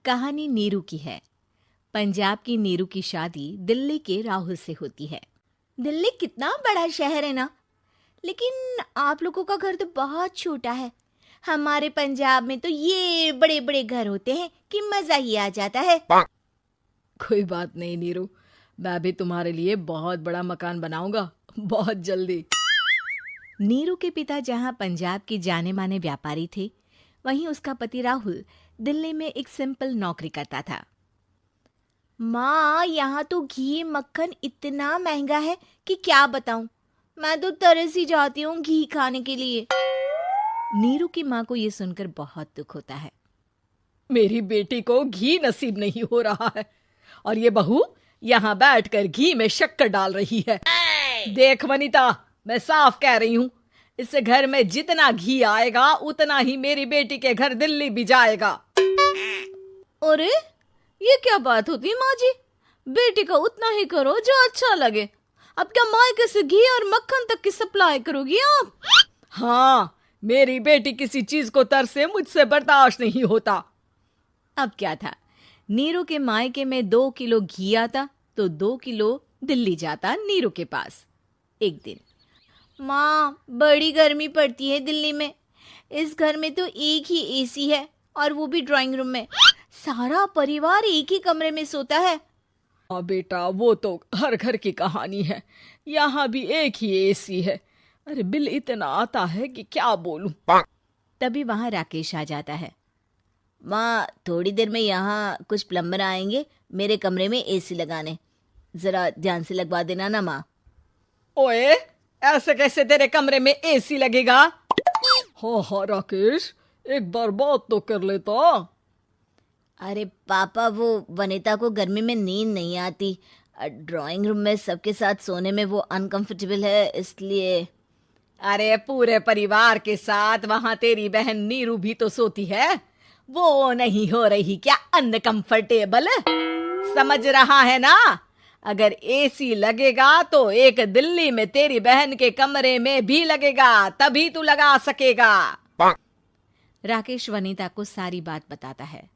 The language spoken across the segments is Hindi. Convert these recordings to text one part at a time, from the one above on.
कहानी नीरू की है। पंजाब की नीरू की शादी दिल्ली के राहुल से होती है। दिल्ली कितना बड़ा शहर है ना, लेकिन आप लोगों का घर तो बहुत छोटा है। हमारे पंजाब में तो ये बड़े बड़े घर होते हैं कि मजा ही आ जाता है। कोई बात नहीं नीरू, मैं भी तुम्हारे लिए बहुत बड़ा मकान बनाऊंगा बहुत जल्दी। नीरू के पिता जहाँ पंजाब के जाने माने व्यापारी थे, वहीं उसका पति राहुल दिल्ली में एक सिंपल नौकरी करता था। माँ, यहाँ तो घी मक्खन इतना महंगा है कि क्या बताऊं। मैं तो तरस ही जाती हूँ घी खाने के लिए। नीरू की माँ को ये सुनकर बहुत दुख होता है। मेरी बेटी को घी नसीब नहीं हो रहा है और ये बहू यहाँ बैठकर घी में शक्कर डाल रही है। देख वनिता, मैं साफ कह रही हूँ, इस घर में जितना घी आएगा उतना ही मेरी बेटी के घर दिल्ली भी जाएगा। अरे ये क्या बात होती है माँ जी? बेटी का उतना ही करो जो अच्छा लगे। अब क्या मायके से घी और मक्खन तक की सप्लाई करोगी आप? हाँ, मेरी बेटी किसी चीज को तरसे मुझसे बर्दाश्त नहीं होता। अब क्या था, नीरू के मायके में 2 किलो घी आता तो 2 किलो दिल्ली जाता नीरू के पास। एक दिन, माँ बड़ी गर्मी पड़ती है दिल्ली में। इस घर में तो एक ही एसी है और वो भी ड्राइंग रूम में। सारा परिवार एक ही कमरे में सोता है। हाँ बेटा, वो तो हर घर की कहानी है। यहाँ भी एक ही एसी है। अरे बिल इतना आता है कि क्या बोलूं। तभी वहां राकेश आ जाता है। माँ, थोड़ी देर में यहाँ कुछ प्लम्बर आएंगे मेरे कमरे में एसी लगाने। जरा ध्यान से लगवा देना ना माँ। ओए, ऐसे कैसे तेरे कमरे में एसी लगेगा? हाँ राकेश, एक बार बात तो कर लेता। अरे पापा, वो वनिता को गर्मी में नींद नहीं आती। ड्राइंग रूम में सबके साथ सोने में वो अनकंफर्टेबल है, इसलिए। अरे पूरे परिवार के साथ वहां तेरी बहन नीरू भी तो सोती है। वो नहीं हो रही क्या अनकंफर्टेबल? समझ रहा है ना? अगर एसी लगेगा तो एक दिल्ली में तेरी बहन के कमरे में भी लगेगा, तभी तू लगा सकेगा। राकेश वनिता को सारी बात बताता है।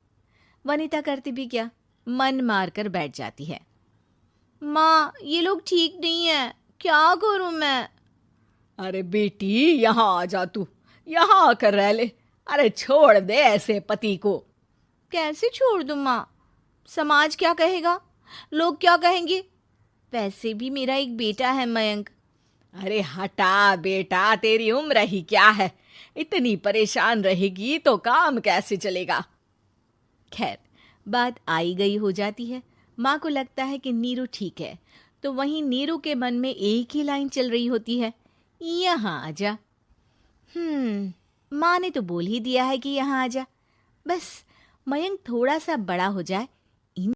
वनिता करती भी क्या, मन मारकर बैठ जाती है। माँ, ये लोग ठीक नहीं है, क्या करूं मैं? अरे बेटी, यहाँ आ जा, तू यहाँ आकर रह ले। अरे छोड़ दे ऐसे पति को। कैसे छोड़ दूं माँ? समाज क्या कहेगा, लोग क्या कहेंगे? वैसे भी मेरा एक बेटा है मयंक। अरे हटा बेटा, तेरी उम्र ही क्या है, इतनी परेशान रहेगी तो काम कैसे चलेगा। खैर, बात आई गई हो जाती है। माँ को लगता है कि नीरू ठीक है, तो वहीं नीरू के मन में एक ही लाइन चल रही होती है, यहाँ आजा। माँ ने तो बोल ही दिया है कि यहाँ आजा। बस मयंक थोड़ा सा बड़ा हो जाए